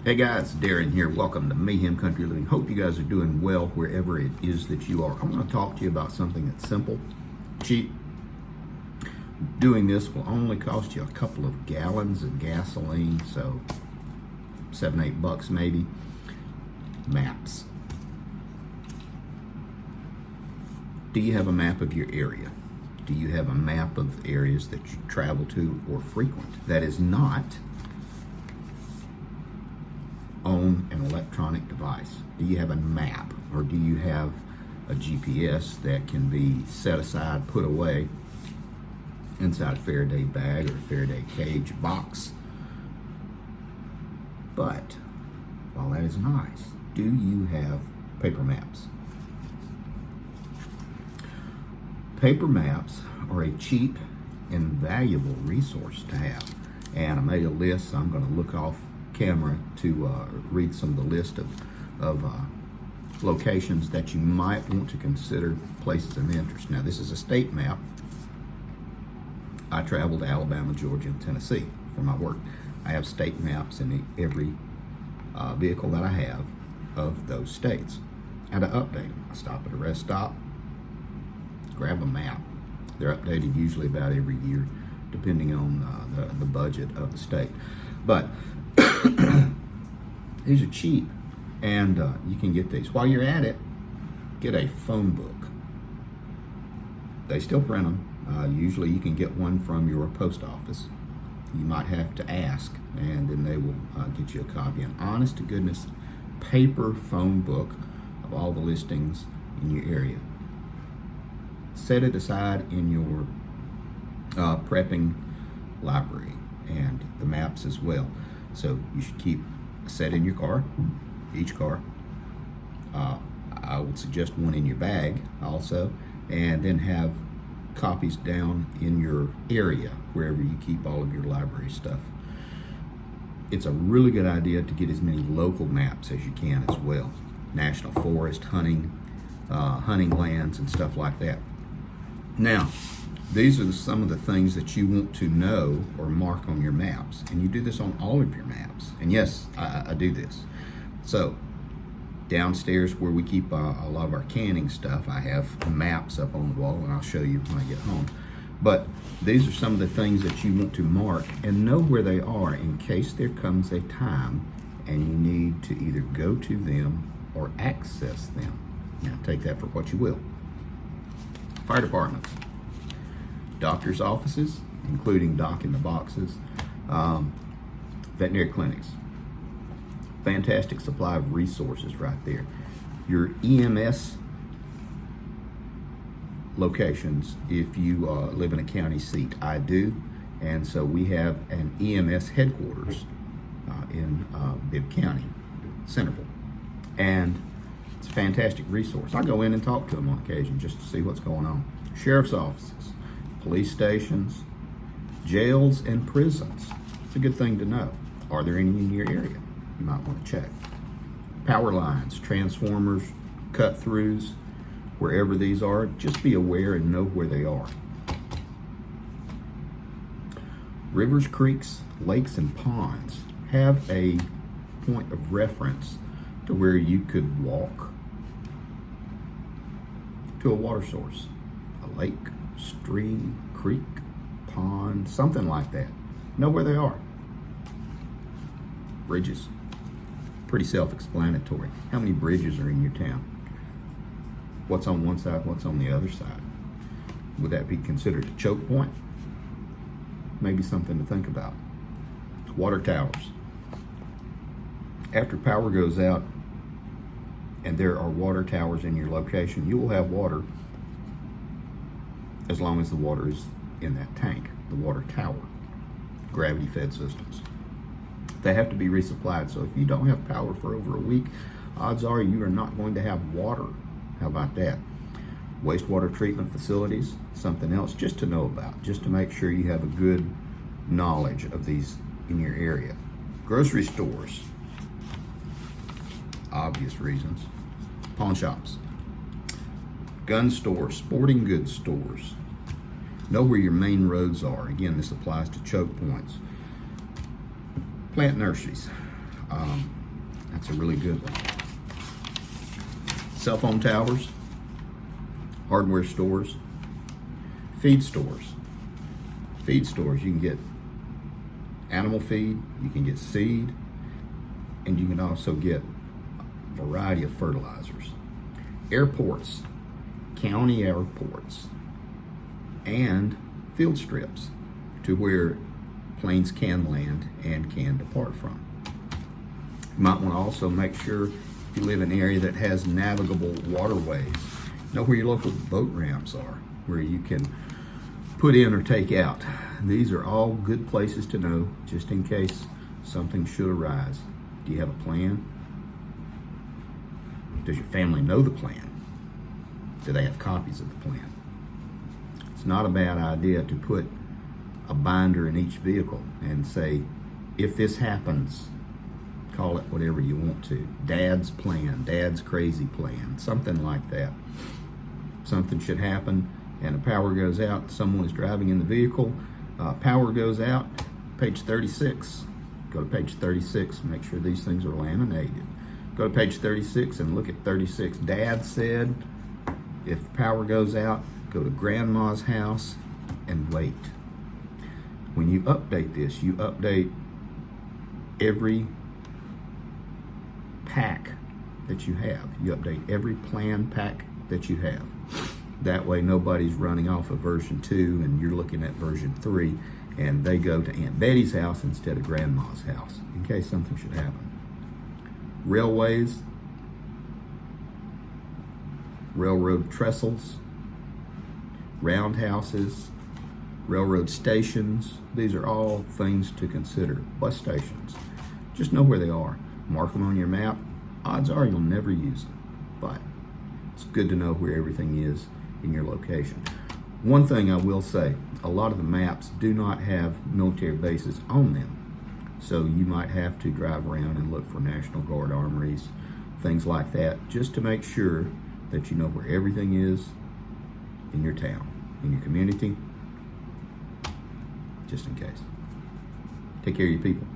Hey guys, Darren here. Welcome to Mayhem Country Living. Hope you guys are doing well wherever it is that you are. I want to talk to you about something that's simple, cheap. Doing this will only cost you a couple of gallons of gasoline, so $7-8 maybe. Maps. Do you have a map of your area? Do you have a map of areas that you travel to or frequent that is not on an electronic device? Do you have a map, or do you have a GPS that can be set aside, put away inside a Faraday bag or a Faraday cage box? But while that is nice, do you have paper maps? Paper maps are a cheap and valuable resource to have. And I made a list, so I'm going to look off camera to read some of the list of locations that you might want to consider places of interest. Now, this is a state map. I travel to Alabama, Georgia, and Tennessee for my work. I have state maps in every vehicle that I have of those states. How to update them? I stop at a rest stop, grab a map. They're updated usually about every year, depending on the budget of the state. But these are cheap, and you can get these. While you're at it, get a phone book. They still print them. Usually you can get one from your post office. You might have to ask, and then they will get you a copy. An honest to goodness paper phone book of all the listings in your area. Set it aside in your prepping library, and the maps as well. So you should keep a set in your car, each car. I would suggest one in your bag also, and then have copies down in your area wherever you keep all of your library stuff. It's a really good idea to get as many local maps as you can as well. National forest, hunting lands and stuff like that. Now, these are some of the things that you want to know or mark on your maps. And you do this on all of your maps. And yes, I do this. So, downstairs where we keep a lot of our canning stuff, I have maps up on the wall, and I'll show you when I get home. But these are some of the things that you want to mark and know where they are in case there comes a time and you need to either go to them or access them. Now, take that for what you will. Fire departments, doctor's offices, including Doc in the Boxes, veterinary clinics. Fantastic supply of resources right there. Your EMS locations, if you live in a county seat, I do, and so we have an EMS headquarters in Bibb County, Centerville, and it's a fantastic resource. I go in and talk to them on occasion just to see what's going on. Sheriff's offices, police stations, jails, and prisons. It's a good thing to know. Are there any in your area? You might want to check. Power lines, transformers, cut-throughs, wherever these are, just be aware and know where they are. Rivers, creeks, lakes, and ponds have a point of reference to where you could walk to a water source, a lake, stream, creek, pond, something like that. Know where they are. Bridges, pretty self-explanatory. How many bridges are in your town? What's on one side, what's on the other side? Would that be considered a choke point? Maybe something to think about. Water towers. After power goes out and there are water towers in your location, you will have water as long as the water is in that tank, the water tower, gravity-fed systems. They have to be resupplied, so if you don't have power for over a week, odds are you are not going to have water. How about that? Wastewater treatment facilities, something else just to know about, just to make sure you have a good knowledge of these in your area. Grocery stores, obvious reasons. Pawn shops, gun stores, sporting goods stores. Know where your main roads are. Again, this applies to choke points. Plant nurseries. That's a really good one. Cell phone towers, hardware stores, feed stores. Feed stores, you can get animal feed, you can get seed, and you can also get a variety of fertilizers. Airports, county airports, and field strips to where planes can land and can depart from. You might want to also make sure, if you live in an area that has navigable waterways, know where your local boat ramps are, where you can put in or take out. These are all good places to know, just in case something should arise. Do you have a plan? Does your family know the plan? Do they have copies of the plan? It's not a bad idea to put a binder in each vehicle and say, if this happens, call it whatever you want to. Dad's plan, Dad's crazy plan, something like that. Something should happen and the power goes out, someone is driving in the vehicle, power goes out, page 36. Go to page 36, make sure these things are laminated. Go to page 36 and look at 36. Dad said, if power goes out, go to grandma's house and wait. When you update this, you update every pack that you have. You update every plan pack that you have. That way nobody's running off of version 2 and you're looking at version 3 and they go to Aunt Betty's house instead of grandma's house in case something should happen. Railways, railroad trestles, roundhouses, railroad stations. These are all things to consider. Bus stations. Just know where they are. Mark them on your map. Odds are you'll never use them, but it's good to know where everything is in your location. One thing I will say, a lot of the maps do not have military bases on them. So you might have to drive around and look for National Guard armories, things like that, just to make sure that you know where everything is in your town, in your community, just in case. Take care of your people.